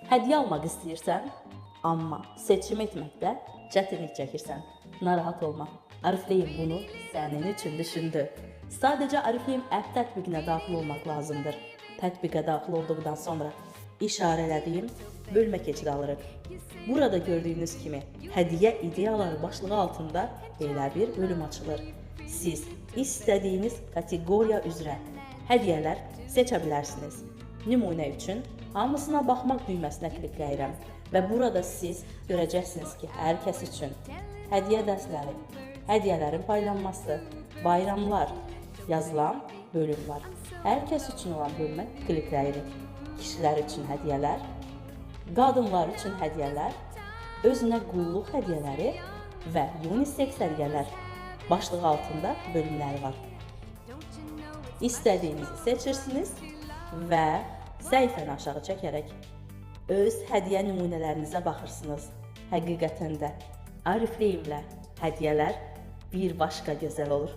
Hədiyyə almaq istəyirsən, amma seçim etməkdə çətinlik çəkirsən. Narahat olma. Oriflame bunu sənin üçün düşündü. Sadəcə Oriflame app tətbiqinə daxil olmaq lazımdır. Tətbiqə daxil olduqdan sonra işarələdiyim bölmə keçidi alırıq. Burada gördüyünüz kimi hədiyyə ideyaları başlığı altında belə bir bölüm açılır. Siz istədiyiniz kateqoriya üzrə hədiyyələr seçə bilərsiniz. Nümunə üçün hamısına baxmaq düyməsinə klikləyirəm və burada siz görəcəksiniz ki, hər kəs üçün hədiyyə dərsləri, hədiyyələrin paylanması, bayramlar yazılan bölüm var. Hər kəs üçün olan bölümə klikləyirik. Kişilər üçün hədiyyələr, qadınlar üçün hədiyyələr, özünə qulluq hədiyyələri və unisex hədiyyələr başlığı altında bölümləri var. İstədiyinizi seçirsiniz və səhifəni aşağı çəkərək öz hədiyyə nümunələrinizə baxırsınız. Həqiqətən də Oriflame ilə hədiyyələr bir başqa gözəl olur.